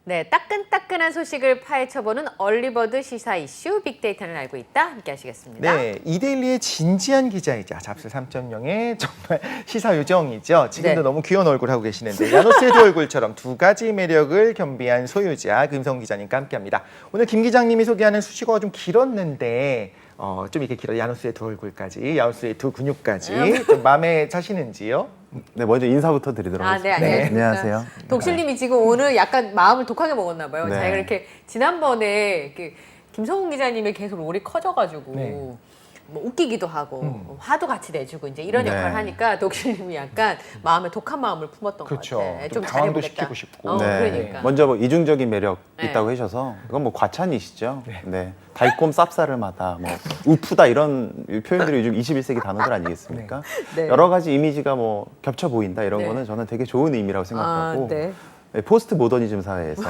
네, 따끈따끈한 소식을 파헤쳐보는 얼리버드 시사 이슈 빅데이터는 알고 있다. 함께 하시겠습니다. 네, 이데일리의 진지한 기자이자 잡스 3.0의 정말 시사 요정이죠. 지금도 네. 너무 귀여운 얼굴 하고 계시는데 야노스의 두 얼굴처럼 두 가지 매력을 겸비한 소유자 금성 기자님과 함께합니다. 오늘 김 기자님이 소개하는 수식어가 좀 길었는데 좀 이렇게 길어 야노스의 두 얼굴까지, 야노스의 두 근육까지 좀 마음에 차시는지요? 네, 먼저 인사부터 드리도록 하겠습니다. 네, 안녕하세요. 독실님이 지금 오늘 약간 마음을 독하게 먹었나 봐요. 네. 자기가 이렇게 지난번에 이렇게 김성훈 기자님의 계속 롤이 커져가지고 네. 뭐 웃기기도 하고 화도 같이 내주고 이제 이런 네. 역할을 하니까 독실님이 약간 마음에 독한 마음을 품었던 그렇죠. 것 같아요. 좀 좀 당황도 잘해보겠다. 시키고 싶고. 그러니까. 먼저 뭐 이중적인 매력 네. 있다고 하셔서 그건 뭐 과찬이시죠. 네. 달콤 쌉싸름하다, 뭐 우프다 이런 표현들이 요즘 21세기 단어들 아니겠습니까? 네. 여러 가지 이미지가 뭐 겹쳐 보인다 이런 네. 거는 저는 되게 좋은 의미라고 생각하고 네. 네, 포스트 모더니즘 사회에서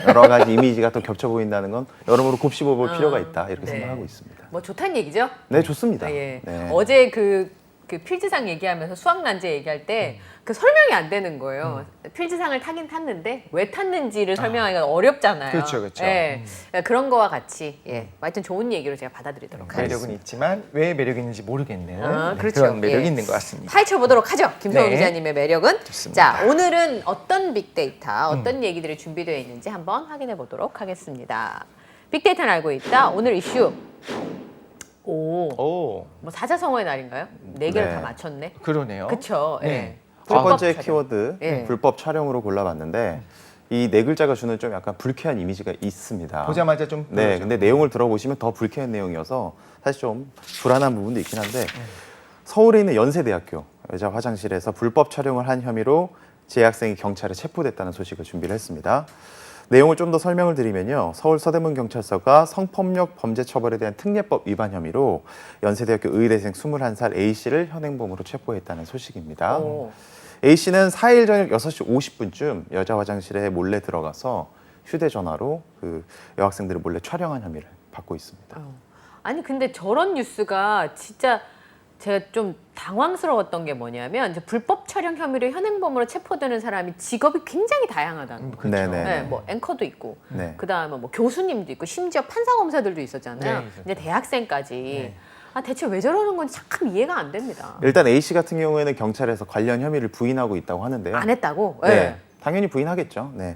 여러 가지 이미지가 또 겹쳐 보인다는 건 여러모로 곱씹어 볼 필요가 있다 이렇게 네. 생각하고 있습니다. 뭐 좋다는 얘기죠? 네, 좋습니다. 예. 네. 어제 그 필즈상 얘기하면서 수학 난제 얘기할 때 그 설명이 안 되는 거예요. 필즈상을 타긴 탔는데 왜 탔는지를 설명하기가 어렵잖아요. 그렇죠, 그렇죠. 예. 그런 거와 같이 하여튼 좋은 얘기로 제가 받아들이도록 하겠습니다. 매력은 있지만 왜 매력이 있는지 모르겠는 그렇죠. 그런 매력이 예. 있는 것 같습니다. 파헤쳐보도록 하죠. 김성훈 네. 기자님의 매력은. 좋습니다. 자, 오늘은 어떤 빅데이터, 어떤 얘기들이 준비되어 있는지 한번 확인해 보도록 하겠습니다. 빅데이터는 알고 있다. 오늘 이슈. 오, 뭐 사자성어의 날인가요? 네 개를 네. 다 맞췄네. 그러네요. 그쵸. 네. 예. 첫 불법 번째 촬영. 키워드 예. 불법 촬영으로 골라봤는데 이 네 글자가 주는 좀 약간 불쾌한 이미지가 있습니다. 보자마자 좀 네, 보여줘. 근데 내용을 들어보시면 더 불쾌한 내용이어서 사실 좀 불안한 부분도 있긴 한데 서울에 있는 연세대학교 여자 화장실에서 불법 촬영을 한 혐의로 재학생이 경찰에 체포됐다는 소식을 준비를 했습니다. 내용을 좀 더 설명을 드리면요. 서울 서대문 경찰서가 성폭력 범죄 처벌에 대한 특례법 위반 혐의로 연세대학교 의대생 21살 A씨를 현행범으로 체포했다는 소식입니다. 오. A씨는 4일 저녁 6시 50분쯤 여자 화장실에 몰래 들어가서 휴대전화로 그 여학생들을 몰래 촬영한 혐의를 받고 있습니다. 아니 근데 저런 뉴스가 진짜 제가 좀 당황스러웠던 게 뭐냐면 이제 불법 촬영 혐의로 현행범으로 체포되는 사람이 직업이 굉장히 다양하다는 거예요. 그렇죠. 네네. 네, 뭐 앵커도 있고, 네. 그다음에 뭐 교수님도 있고, 심지어 판사검사들도 있었잖아요. 네, 있었죠. 이제 대학생까지. 네. 대체 왜 저러는 건지 참 이해가 안 됩니다. 일단 A씨 같은 경우에는 경찰에서 관련 혐의를 부인하고 있다고 하는데요. 안 했다고? 네, 당연히 부인하겠죠. 네.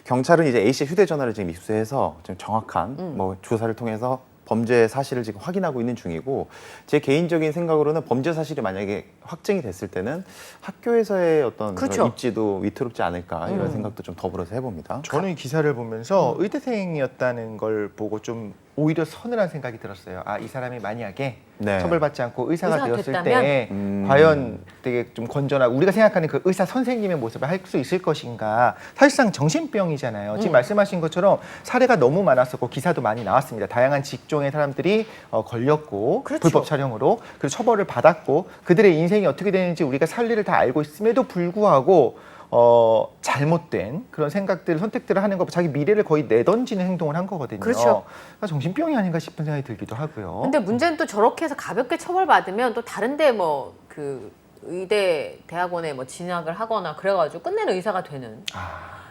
경찰은 이제 A씨 휴대전화를 지금 입수해서 지금 정확한 뭐 조사를 통해서 범죄 사실을 지금 확인하고 있는 중이고 제 개인적인 생각으로는 범죄 사실이 만약에 확정이 됐을 때는 학교에서의 어떤 그렇죠. 그런 입지도 위태롭지 않을까 이런 생각도 좀 더불어서 해봅니다. 저는 이 기사를 보면서 의대생이었다는 걸 보고 좀 오히려 서늘한 생각이 들었어요. 아, 이 사람이 만약에 네. 처벌받지 않고 의사가 의사가 되었을 됐다면? 때 과연 되게 좀 건전하고 우리가 생각하는 그 의사 선생님의 모습을 할 수 있을 것인가. 사실상 정신병이잖아요. 지금 말씀하신 것처럼 사례가 너무 많았었고 기사도 많이 나왔습니다. 다양한 직종의 사람들이 걸렸고 그렇죠. 불법 촬영으로 그리고 처벌을 받았고 그들의 인생이 어떻게 되는지 우리가 살리를 다 알고 있음에도 불구하고 잘못된 그런 생각들, 선택들을 하는 거, 자기 미래를 거의 내던지는 행동을 한 거거든요. 그렇죠. 그러니까 정신병이 아닌가 싶은 생각이 들기도 하고요. 근데 문제는 또 저렇게 해서 가볍게 처벌받으면 또 다른데 뭐 그 의대 대학원에 뭐 진학을 하거나 그래가지고 끝내는 의사가 되는.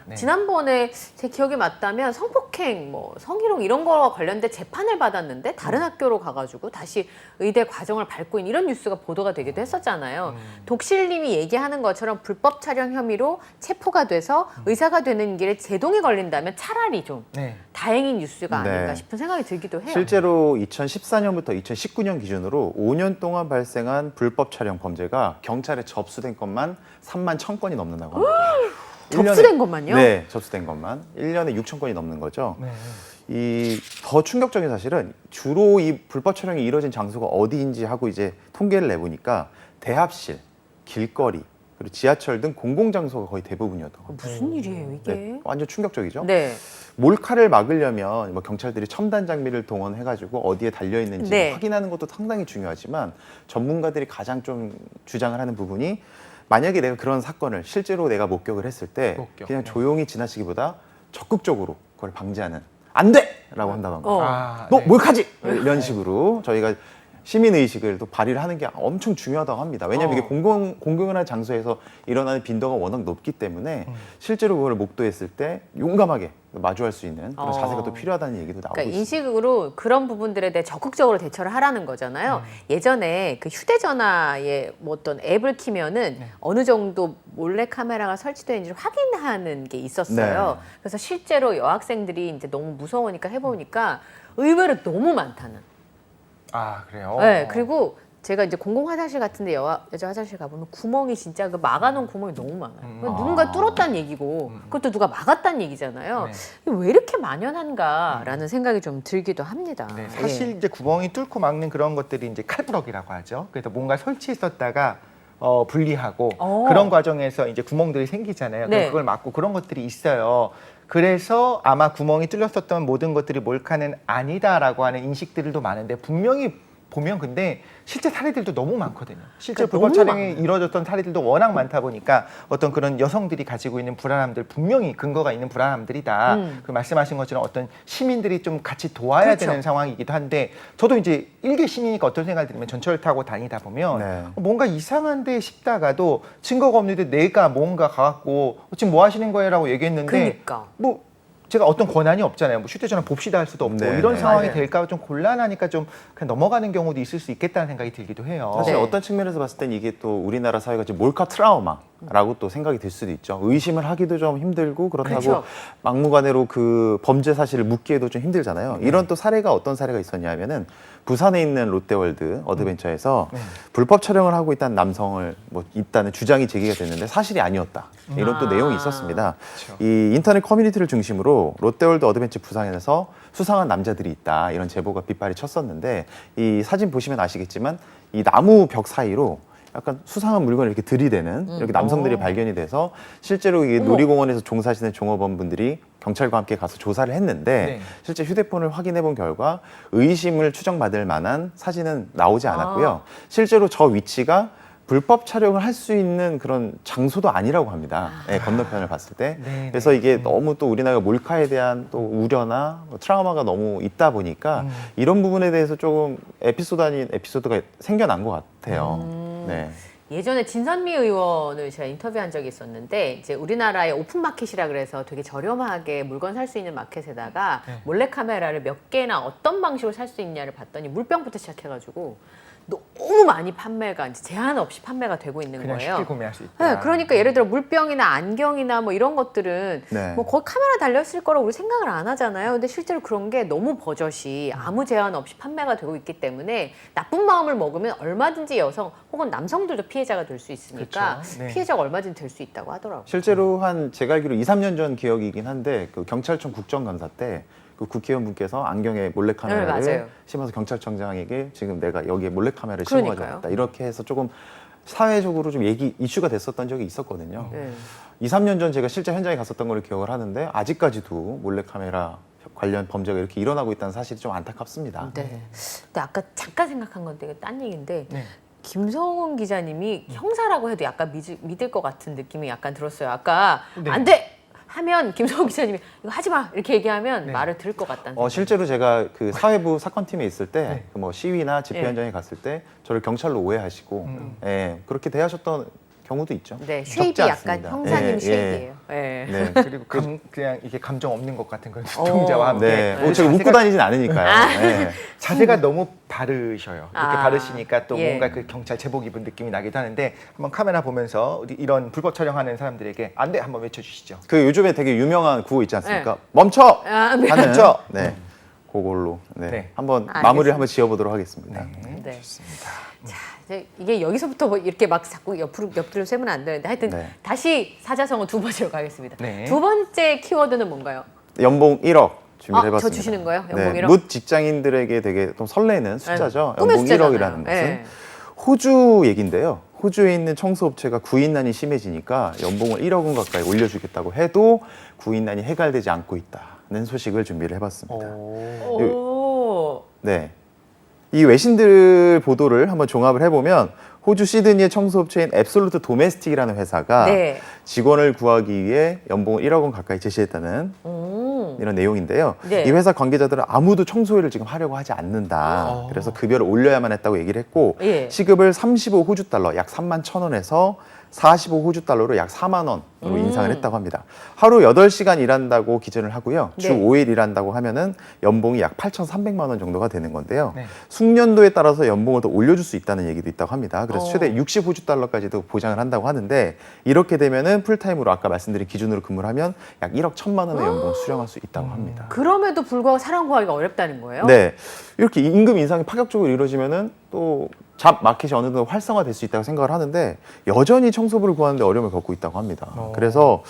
네. 지난번에 제 기억이 맞다면 성폭행, 뭐 성희롱 이런 거와 관련된 재판을 받았는데 다른 학교로 가가지고 다시 의대 과정을 밟고 있는 이런 뉴스가 보도가 되기도 했었잖아요. 독실님이 얘기하는 것처럼 불법 촬영 혐의로 체포가 돼서 의사가 되는 길에 제동이 걸린다면 차라리 좀 네. 다행인 뉴스가 아닐까 네. 싶은 생각이 들기도 해요. 실제로 2014년부터 2019년 기준으로 5년 동안 발생한 불법 촬영 범죄가 경찰에 접수된 것만 3만 1,000건이 넘는다고 합니다. 접수된 것만요? 네, 접수된 것만 1년에 6천 건이 넘는 거죠. 네. 이 더 충격적인 사실은 주로 이 불법 촬영이 이루어진 장소가 어디인지 하고 이제 통계를 내보니까 대합실, 길거리, 그리고 지하철 등 공공장소가 거의 대부분이었다고 합니다. 무슨 일이에요 이게? 네, 완전 충격적이죠. 네. 몰카를 막으려면 뭐 경찰들이 첨단 장비를 동원해가지고 어디에 달려 있는지 네. 확인하는 것도 상당히 중요하지만 전문가들이 가장 좀 주장을 하는 부분이 만약에 내가 그런 사건을 실제로 내가 목격을 했을 때 목격. 그냥 조용히 지나치기보다 적극적으로 그걸 방지하는 안 돼! 라고 한다던가 아, 너 네. 몰카지! 이런 식으로 저희가 시민 의식을 또 발휘를 하는 게 엄청 중요하다고 합니다. 왜냐하면 이게 공공연한 장소에서 일어나는 빈도가 워낙 높기 때문에 실제로 그걸 목도했을 때 용감하게 마주할 수 있는 그런 자세가 또 필요하다는 얘기도 나오고 그러니까 있습니다. 인식으로 그런 부분들에 대해 적극적으로 대처를 하라는 거잖아요. 예전에 그 휴대전화에 뭐 어떤 앱을 키면은 어느 정도 몰래 카메라가 설치되어 있는지 확인하는 게 있었어요. 네. 그래서 실제로 여학생들이 이제 너무 무서우니까 해보니까 의외로 너무 많다는. 아 그래요? 네, 그리고 제가 이제 공공 화장실 같은데 여자 화장실 가보면 구멍이 진짜 그 막아놓은 구멍이 너무 많아요. 누군가 뚫었다는 얘기고 그것도 누가 막았다는 얘기잖아요. 왜 이렇게 만연한가라는 생각이 좀 들기도 합니다. 네, 사실 이제 구멍이 뚫고 막는 그런 것들이 이제 칼부럭이라고 하죠. 그래서 뭔가 설치했었다가 분리하고 그런 과정에서 이제 구멍들이 생기잖아요. 그럼 네. 그걸 막고 그런 것들이 있어요. 그래서 아마 구멍이 뚫렸었던 모든 것들이 몰카는 아니다라고 하는 인식들도 많은데 분명히 보면 근데 실제 사례들도 너무 많거든요. 실제 그러니까 불법 너무 촬영이 이루어졌던 사례들도 워낙 많다 보니까 어떤 그런 여성들이 가지고 있는 불안함들 분명히 근거가 있는 불안함들이다. 그 말씀하신 것처럼 어떤 시민들이 좀 같이 도와야 그렇죠. 되는 상황이기도 한데 저도 이제 일개 시민이니까 어떤 생각이 들면 전철 타고 다니다 보면 네. 뭔가 이상한데 싶다가도 증거가 없는데 내가 뭔가 가갖고 지금 뭐 하시는 거예요라고 얘기했는데 그러니까. 뭐 제가 어떤 권한이 없잖아요. 뭐 휴대전화 봅시다 할 수도 없고 네, 이런 네. 상황이 맞아요. 될까 좀 곤란하니까 좀 그냥 넘어가는 경우도 있을 수 있겠다는 생각이 들기도 해요. 사실 네. 어떤 측면에서 봤을 땐 이게 또 우리나라 사회가 지금 몰카 트라우마라고 또 생각이 들 수도 있죠. 의심을 하기도 좀 힘들고 그렇다고 그렇죠. 막무가내로 그 범죄 사실을 묻기에도 좀 힘들잖아요. 이런 또 사례가 어떤 사례가 있었냐면은 부산에 있는 롯데월드 어드벤처에서 불법 촬영을 하고 있다는 남성을 뭐 있다는 주장이 제기가 됐는데 사실이 아니었다. 이런 또 내용이 있었습니다. 그렇죠. 이 인터넷 커뮤니티를 중심으로 롯데월드 어드벤처 부산에서 수상한 남자들이 있다. 이런 제보가 빗발이 쳤었는데 이 사진 보시면 아시겠지만 이 나무 벽 사이로 약간 수상한 물건을 이렇게 들이대는 이렇게 남성들이 발견이 돼서 실제로 이게 놀이공원에서 종사하시는 종업원분들이 경찰과 함께 가서 조사를 했는데 네. 실제 휴대폰을 확인해 본 결과 의심을 추정받을 만한 사진은 나오지 않았고요. 실제로 저 위치가 불법 촬영을 할 수 있는 그런 장소도 아니라고 합니다. 네, 건너편을 봤을 때. 네, 그래서 네. 이게 너무 또 우리나라가 몰카에 대한 또 우려나 뭐 트라우마가 너무 있다 보니까 이런 부분에 대해서 조금 에피소드 아닌 에피소드가 생겨난 것 같아요. 네. 예전에 진선미 의원을 제가 인터뷰한 적이 있었는데 이제 우리나라의 오픈마켓이라 그래서 되게 저렴하게 물건 살 수 있는 마켓에다가 몰래 카메라를 몇 개나 어떤 방식으로 살 수 있냐를 봤더니 물병부터 시작해가지고 너무 많이 판매가 이제 제한 없이 판매가 되고 있는 그냥 거예요. 쉽게 구매할 수 있다. 네, 그러니까 예를 들어 물병이나 안경이나 뭐 이런 것들은 네. 뭐 거기 카메라 달렸을 거라고 우리 생각을 안 하잖아요. 근데 실제로 그런 게 너무 버젓이 아무 제한 없이 판매가 되고 있기 때문에 나쁜 마음을 먹으면 얼마든지 여성 혹은 남성들도 피해자가 될 수 있으니까 그렇죠. 네. 피해자가 얼마든지 될 수 있다고 하더라고요. 실제로 한 제가 알기로 2, 3년 전 기억이긴 한데 그 경찰청 국정감사 때 그 국회의원분께서 안경에 몰래카메라를 네, 맞아요. 심어서 경찰청장에게 지금 내가 여기에 몰래카메라를 심어가지고 그러니까요. 왔다. 이렇게 해서 조금 사회적으로 좀 이슈가 됐었던 적이 있었거든요. 네. 2, 3년 전 제가 실제 현장에 갔었던 걸 기억을 하는데 아직까지도 몰래카메라 관련 범죄가 이렇게 일어나고 있다는 사실이 좀 안타깝습니다. 네. 근데 아까 잠깐 생각한 건데 이거 딴 얘기인데 네. 김성훈 기자님이 형사라고 해도 약간 믿을 것 같은 느낌이 약간 들었어요. 아까 네. 안 돼! 하면 김성훈 기자님이 이거 하지 마! 이렇게 얘기하면 네. 말을 들을 것 같다는 생각이. 실제로 제가 그 사회부 사건팀에 있을 때 네. 뭐 시위나 집회 예. 현장에 갔을 때 저를 경찰로 오해하시고 예, 그렇게 대하셨던 경우도 있죠. 네, 적지 쉐입이 약간 않습니다. 형사님 예, 쉐입이에요. 예. 네. 그리고 그냥 이게 감정 없는 것 같은 그런 눈동자와 함께 네. 그 뭐 제가 웃고 다니진 않으니까요. 네. 자세가 너무 바르셔요. 이렇게 아, 바르시니까 또 예. 뭔가 그 경찰 제복 입은 느낌이 나기도 하는데 한번 카메라 보면서 이런 불법 촬영하는 사람들에게 안 돼 한번 외쳐주시죠. 그 요즘에 되게 유명한 구호 있지 않습니까? 네. 멈춰! 아, 네. 하는 멈춰! 네. 그걸로 네. 네. 한번 알겠습니다. 마무리를 한번 지어보도록 하겠습니다. 네. 자, 이제 이게 여기서부터 뭐 이렇게 막 자꾸 옆으로 세면 안 되는데 하여튼 네. 다시 사자성어 두 번째로 가겠습니다. 네. 두 번째 키워드는 뭔가요? 연봉 1억 준비를 저 해봤습니다. 주시는 거예요? 연봉 네. 1억? 묻 직장인들에게 되게 좀 설레는 숫자죠. 꿈의 연봉 숫자잖아요. 1억이라는 것은. 네. 호주 얘긴데요. 호주에 있는 청소업체가 구인난이 심해지니까 연봉을 1억 원 가까이 올려주겠다고 해도 구인난이 해결되지 않고 있다는 소식을 준비를 해봤습니다. 오. 네. 이 외신들 보도를 한번 종합을 해보면 호주 시드니의 청소업체인 앱솔루트 도메스틱이라는 회사가 네. 직원을 구하기 위해 연봉을 1억 원 가까이 제시했다는 이런 내용인데요. 네. 이 회사 관계자들은 아무도 청소일을 지금 하려고 하지 않는다. 그래서 급여를 올려야만 했다고 얘기를 했고 예. 시급을 35호주 달러 약 31,000원에서 45호주 달러로 약 4만 원으로 인상을 했다고 합니다. 하루 8시간 일한다고 기준을 하고요. 주 네. 5일 일한다고 하면은 연봉이 약 8,300만 원 정도가 되는 건데요. 네. 숙련도에 따라서 연봉을 더 올려줄 수 있다는 얘기도 있다고 합니다. 그래서 어. 최대 60호주 달러까지도 보장을 한다고 하는데 이렇게 되면은 풀타임으로 아까 말씀드린 기준으로 근무를 하면 약 1억 1천만 원의 연봉을 수령할 수 있다고 합니다. 그럼에도 불구하고 사람 구하기가 어렵다는 거예요? 네. 이렇게 임금 인상이 파격적으로 이루어지면은 또 잡 마켓이 어느 정도 활성화될 수 있다고 생각을 하는데 여전히 청소부를 구하는데 어려움을 겪고 있다고 합니다. 그래서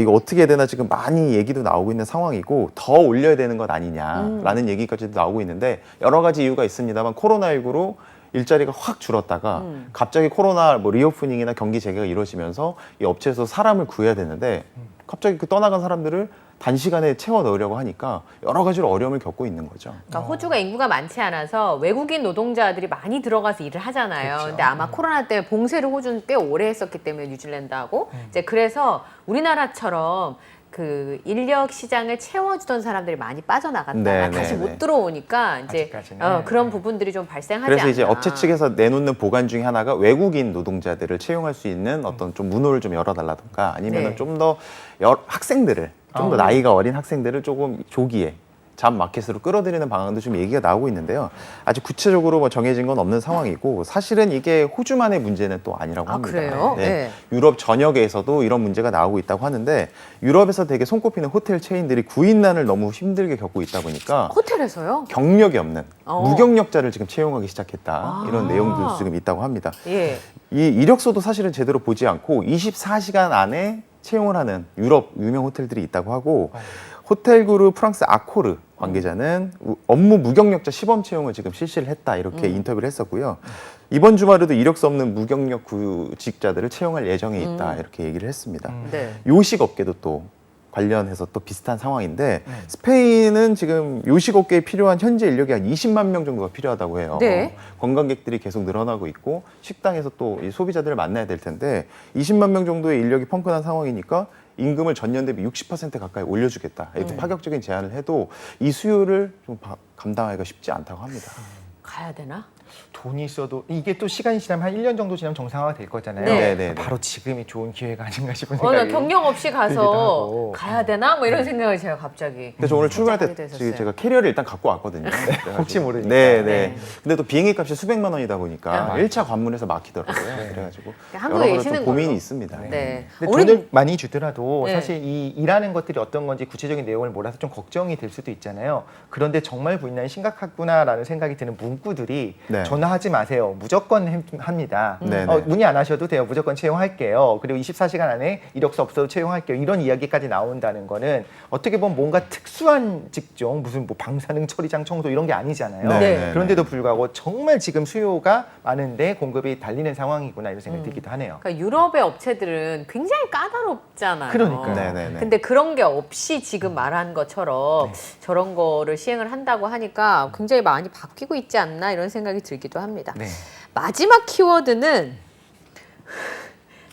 이거 어떻게 해야 되나 지금 많이 얘기도 나오고 있는 상황이고 더 올려야 되는 것 아니냐라는 얘기까지도 나오고 있는데 여러 가지 이유가 있습니다만 코로나19로 일자리가 확 줄었다가 갑자기 코로나 리오프닝이나 경기 재개가 이루어지면서 이 업체에서 사람을 구해야 되는데 갑자기 그 떠나간 사람들을 단시간에 채워 넣으려고 하니까 여러 가지로 어려움을 겪고 있는 거죠. 그러니까 호주가 인구가 많지 않아서 외국인 노동자들이 많이 들어가서 일을 하잖아요. 그렇죠. 근데 아마 코로나 때문에 봉쇄를 호주는 꽤 오래 했었기 때문에 뉴질랜드하고 이제 그래서 우리나라처럼 그 인력 시장을 채워주던 사람들이 많이 빠져나갔다가 네, 다시 네, 못 네. 들어오니까 이제 아직까지는. 그런 부분들이 좀 발생하지 그래서 않나. 이제 업체 측에서 내놓는 보관 중에 하나가 외국인 노동자들을 채용할 수 있는 어떤 좀 문호를 좀 열어달라든가 아니면 네. 좀 더 학생들을 좀 더 나이가 어린 학생들을 조금 조기에 잡 마켓으로 끌어들이는 방안도 좀 얘기가 나오고 있는데요. 아직 구체적으로 뭐 정해진 건 없는 상황이고 사실은 이게 호주만의 문제는 또 아니라고 아, 합니다. 그래요? 네. 네. 유럽 전역에서도 이런 문제가 나오고 있다고 하는데 유럽에서 되게 손꼽히는 호텔 체인들이 구인난을 너무 힘들게 겪고 있다 보니까 호텔에서요? 경력이 없는 어. 무경력자를 지금 채용하기 시작했다. 아. 이런 내용도 지금 있다고 합니다. 예. 이 이력서도 사실은 제대로 보지 않고 24시간 안에 채용을 하는 유럽 유명 호텔들이 있다고 하고 호텔 그룹 프랑스 아코르 관계자는 업무 무경력자 시범 채용을 지금 실시를 했다 이렇게 인터뷰를 했었고요. 이번 주말에도 이력서 없는 무경력 구직자들을 채용할 예정에 있다 이렇게 얘기를 했습니다. 네. 요식업계도 또 관련해서 또 비슷한 상황인데 스페인은 지금 요식업계에 필요한 현재 인력이 한 20만 명 정도가 필요하다고 해요. 네. 관광객들이 계속 늘어나고 있고 식당에서 또 이 소비자들을 만나야 될 텐데 20만 명 정도의 인력이 펑크난 상황이니까 임금을 전년 대비 60% 가까이 올려주겠다. 이렇게 파격적인 제안을 해도 이 수요를 좀 감당하기가 쉽지 않다고 합니다. 가야 되나? 돈이 있어도 이게 또 시간이 지나면 한 1년 정도 지나면 정상화가 될 거잖아요. 네. 네. 바로 지금이 좋은 기회가 아닌가 싶은 나 생각이 경력 없이 들기도 가서 하고. 가야 되나? 뭐 이런 생각을 제가 갑자기. 그래서 오늘 출근할 때 하게 됐었어요. 제가 캐리어를 일단 갖고 왔거든요. 그래가지고. 혹시 모르니까. 네, 네. 네. 근데 또 비행기 값이 수백만 원이다 보니까 아, 1차 관문에서 막히더라고요. 그래가지고 한국에 여러 가지 계시는 또 고민이 걸로. 있습니다. 네. 근데 우리- 돈을 많이 주더라도 네. 사실 이 일하는 것들이 어떤 건지 구체적인 내용을 몰라서 좀 걱정이 될 수도 있잖아요. 그런데 정말 부인난이 심각하구나라는 생각이 드는 문구들이 네. 전화하지 마세요. 무조건 합니다. 네, 네. 문의 안 하셔도 돼요. 무조건 채용할게요. 그리고 24시간 안에 이력서 없어도 채용할게요. 이런 이야기까지 나온다는 거는 어떻게 보면 뭔가 특수한 직종, 무슨 뭐 방사능 처리장 청소 이런 게 아니잖아요. 네. 그런데도 불구하고 정말 지금 수요가 많은데 공급이 달리는 상황이구나 이런 생각이 들기도 하네요. 그러니까 유럽의 업체들은 굉장히 까다롭잖아요. 그러니까요. 네네네. 근데 그런 게 없이 지금 말한 것처럼 저런 거를 시행을 한다고 하니까 굉장히 많이 바뀌고 있지 않나 이런 생각이 들기도 합니다. 네. 마지막 키워드는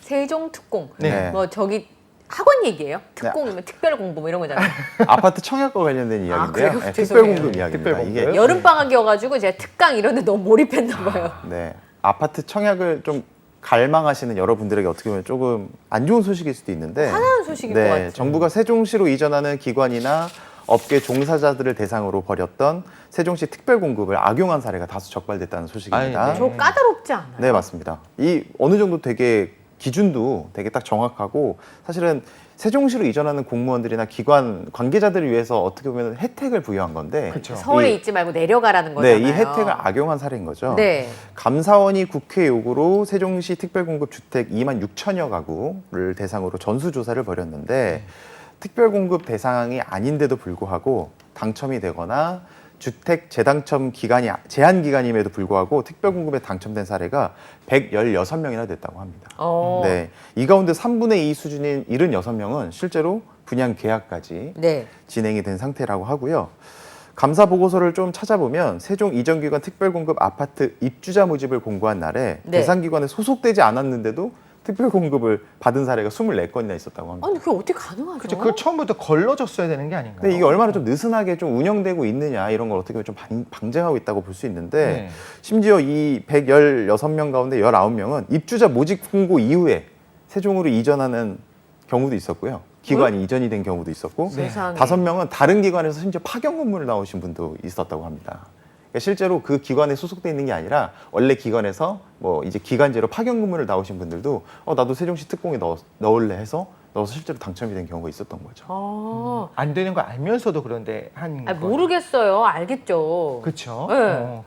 세종특공. 네. 뭐 저기 학원 얘기예요? 특공이면 특별 공부 뭐 이런 거잖아요. 아파트 청약과 관련된 이야기인데요. 그래요? 네, 죄송해요. 특별공급 이야기입니다. 특별공급? 이게 여름 방학이어가지고 제가 특강 이런 데 너무 몰입했나 봐요. 네, 아파트 청약을 좀 갈망하시는 여러분들에게 어떻게 보면 조금 안 좋은 소식일 수도 있는데 화나는 소식일 것 같아요. 정부가 세종시로 이전하는 기관이나 업계 종사자들을 대상으로 벌였던 세종시 특별공급을 악용한 사례가 다수 적발됐다는 소식입니다. 아니, 네. 저 까다롭지 않아요? 네, 맞습니다. 이 어느 정도 되게 기준도 되게 딱 정확하고 사실은 세종시로 이전하는 공무원들이나 기관 관계자들을 위해서 어떻게 보면 혜택을 부여한 건데 그렇죠. 서울에 있지 말고 내려가라는 거잖아요. 네, 이 혜택을 악용한 사례인 거죠. 네. 감사원이 국회 요구로 세종시 특별공급 주택 2만 6천여 가구를 대상으로 전수조사를 벌였는데 특별공급 대상이 아닌데도 불구하고 당첨이 되거나 주택 재당첨 기간이 제한 기간임에도 불구하고 특별공급에 당첨된 사례가 116명이나 됐다고 합니다. 네, 이 가운데 3분의 2 수준인 76명은 실제로 분양 계약까지 네. 진행이 된 상태라고 하고요. 감사 보고서를 좀 찾아보면 세종 이전기관 특별공급 아파트 입주자 모집을 공고한 날에 네. 대상 기관에 소속되지 않았는데도 특별 공급을 받은 사례가 24건이나 있었다고 합니다. 아니 그게 어떻게 가능하죠? 그렇죠. 그걸 처음부터 걸러줬어야 되는 게 아닌가요? 근데 이게 얼마나 좀 느슨하게 좀 운영되고 있느냐 이런 걸 어떻게 보면 좀 방증하고 있다고 볼 수 있는데 네. 심지어 이 116명 가운데 19명은 입주자 모집 공고 이후에 세종으로 이전하는 경우도 있었고요. 기관이 이전이 된 경우도 있었고 세상에. 5명은 다른 기관에서 심지어 파견 근무를 나오신 분도 있었다고 합니다. 그러니까 실제로 그 기관에 소속돼 있는 게 아니라 원래 기관에서 뭐 이제 기간제로 파견 근무를 나오신 분들도 나도 세종시 특공에 넣을래 해서 넣어서 실제로 당첨이 된 경우가 있었던 거죠. 아, 안 되는 거 알면서도 그런데 한 아니, 거. 모르겠어요. 알겠죠. 그렇죠. 네.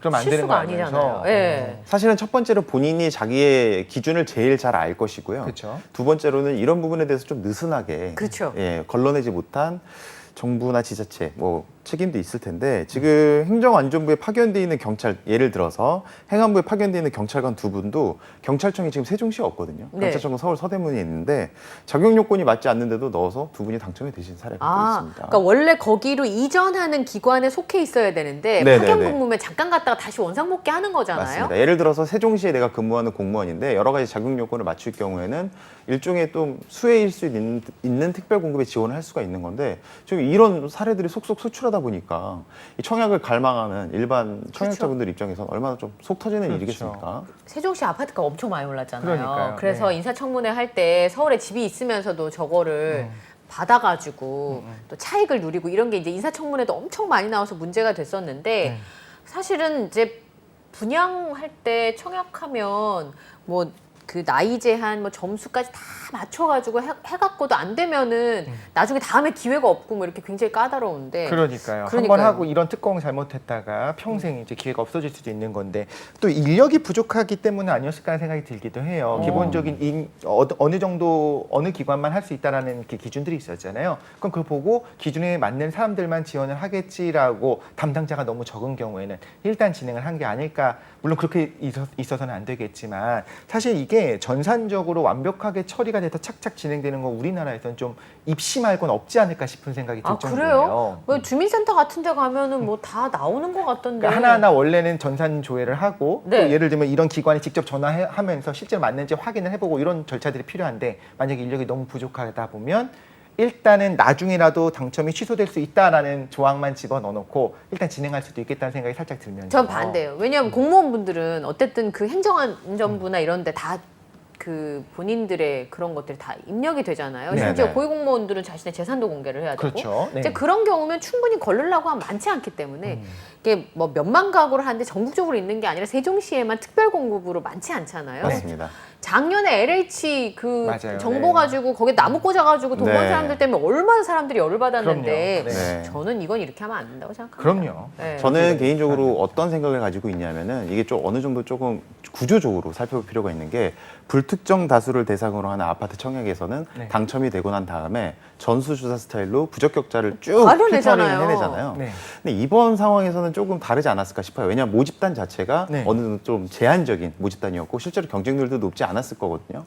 그럼 안 되는 거 실수가 알면서. 아니잖아요. 네. 사실은 첫 번째로 본인이 자기의 기준을 제일 잘 알 것이고요. 그렇죠. 두 번째로는 이런 부분에 대해서 좀 느슨하게 그렇죠. 걸러내지 못한 정부나 지자체 뭐 책임도 있을 텐데 지금 행정안전부에 파견돼 있는 경찰 예를 들어서 행안부에 파견돼 있는 경찰관 두 분도 경찰청이 지금 세종시에 없거든요. 네. 경찰청은 서울 서대문에 있는데 자격 요건이 맞지 않는데도 넣어서 두 분이 당첨이 되신 사례가 또 있습니다. 그러니까 원래 거기로 이전하는 기관에 속해 있어야 되는데 네네네. 파견 근무면 잠깐 갔다가 다시 원상복귀 하는 거잖아요. 맞습니다. 예를 들어서 세종시에 내가 근무하는 공무원인데 여러 가지 자격 요건을 맞출 경우에는 일종의 좀 수혜일 수 있는 특별 공급에 지원을 할 수가 있는 건데 지금 이런 사례들이 속속 소출하다 보니까 이 청약을 갈망하는 일반 청약자분들 입장에서는 얼마나 좀 속 터지는 그렇죠. 일이겠습니까? 세종시 아파트가 엄청 많이 올랐잖아요. 그러니까요. 그래서 네. 인사청문회 할 때 서울에 집이 있으면서도 저거를 받아가지고 또 차익을 누리고 이런 게 이제 인사청문회도 엄청 많이 나와서 문제가 됐었는데 사실은 이제 분양할 때 청약하면 뭐 그 나이 제한 뭐 점수까지 다 맞춰가지고 해갖고도 안 되면은 나중에 다음에 기회가 없고 뭐 이렇게 굉장히 까다로운데 그러니까요. 한 번 그러니까요. 하고 이런 특공 잘못했다가 평생 이제 기회가 없어질 수도 있는 건데 또 인력이 부족하기 때문은 아니었을까 하는 생각이 들기도 해요. 기본적인 어느 정도 어느 기관만 할 수 있다라는 이렇게 기준들이 있었잖아요. 그럼 그걸 보고 기준에 맞는 사람들만 지원을 하겠지라고 담당자가 너무 적은 경우에는 일단 진행을 한 게 아닐까. 물론 그렇게 있어서는 안 되겠지만 사실 이게 전산적으로 완벽하게 처리가 돼서 착착 진행되는 건 우리나라에서는 좀 입심할 건 없지 않을까 싶은 생각이 들 아 정도예요. 그래요? 왜 주민센터 같은 데 가면은 뭐 다 나오는 것 같던데. 그러니까 하나하나 원래는 전산 조회를 하고 네. 또 예를 들면 이런 기관에 직접 전화하면서 실제로 맞는지 확인을 해보고 이런 절차들이 필요한데 만약에 인력이 너무 부족하다 보면 일단은 나중에라도 당첨이 취소될 수 있다라는 조항만 집어넣어놓고 일단 진행할 수도 있겠다는 생각이 살짝 들면서 전 반대예요. 왜냐하면 공무원분들은 어쨌든 그 행정안전부나 이런 데 다 그 본인들의 그런 것들이 다 입력이 되잖아요. 네네. 심지어 고위공무원들은 자신의 재산도 공개를 해야 되고. 그렇죠. 네. 이제 그런 경우면 충분히 걸르려고 하면 많지 않기 때문에 이게 뭐 몇만 가구를 하는데 전국적으로 있는 게 아니라 세종시에만 특별 공급으로 많지 않잖아요. 맞습니다. 작년에 LH 그 맞아요. 정보 네. 가지고 거기에 나무 꽂아가지고 돈 번 네. 사람들 때문에 얼마나 사람들이 열을 받았는데 그럼요. 네. 저는 이건 이렇게 하면 안 된다고 생각합니다. 그럼요. 네. 저는 개인적으로 어떤 생각을 가지고 있냐면은 이게 좀 어느 정도 조금 구조적으로 살펴볼 필요가 있는 게 불특정 다수를 대상으로 하는 아파트 청약에서는 네. 당첨이 되고 난 다음에 전수조사 스타일로 부적격자를 쭉 가려내잖아요. 필터링을 해내잖아요. 네. 근데 이번 상황에서는 조금 다르지 않았을까 싶어요. 왜냐하면 모집단 자체가 네. 어느 정도 좀 제한적인 모집단이었고 실제로 경쟁률도 높지 않았을 거거든요.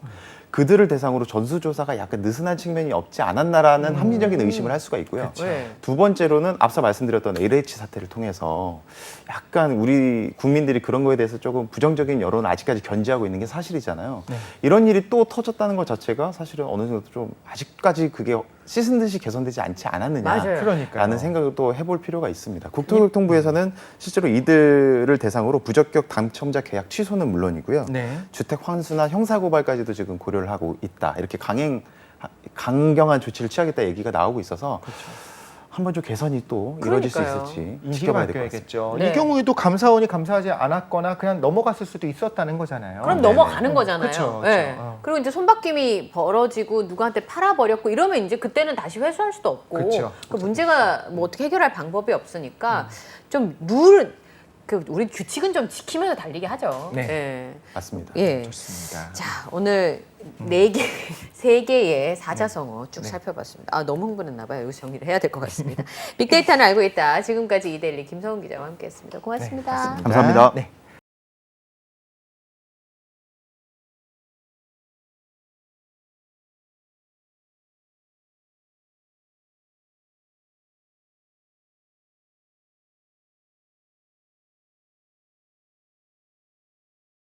그들을 대상으로 전수조사가 약간 느슨한 측면이 없지 않았나라는 합리적인 의심을 할 수가 있고요. 그쵸. 네. 두 번째로는 앞서 말씀드렸던 LH 사태를 통해서 약간 우리 국민들이 그런 거에 대해서 조금 부정적인 여론을 아직까지 견지하고 있는 게 사실이잖아요. 네. 이런 일이 또 터졌다는 것 자체가 사실은 어느 정도 좀 아직까지 그게 씻은 듯이 개선되지 않지 않았느냐. 맞아요. 그러니까요. 라는 생각을 또 해볼 필요가 있습니다. 국토교통부에서는 실제로 이들을 대상으로 부적격 당첨자 계약 취소는 물론이고요. 네. 주택 환수나 형사고발까지도 지금 고려를 하고 있다. 이렇게 강경한 조치를 취하겠다 얘기가 나오고 있어서 한번 좀 개선이 또 이루어질 수 그러니까요. 있을지 인식이 지켜봐야 될 것 같습니다. 바뀌어야겠죠. 네. 이 경우에도 감사원이 감사하지 않았거나 그냥 넘어갔을 수도 있었다는 거잖아요. 그럼 네네. 넘어가는 거잖아요. 그쵸, 그쵸. 네. 어. 그리고 이제 손바뀜이 벌어지고 누구한테 팔아버렸고 이러면 이제 그때는 다시 회수할 수도 없고 그쵸. 그 문제가 뭐 어떻게 해결할 방법이 없으니까 좀 룰, 그 우리 규칙은 좀 지키면서 달리게 하죠. 네. 예. 맞습니다. 예. 좋습니다. 자, 오늘 네 개, 세 개의 사자성어 쭉 살펴봤습니다. 아, 너무 흥분했나 봐요. 여기서 정리를 해야 될 것 같습니다. 빅데이터는 알고 있다. 지금까지 이데일리 김성훈 기자와 함께했습니다. 고맙습니다. 고맙습니다. 감사합니다. 네.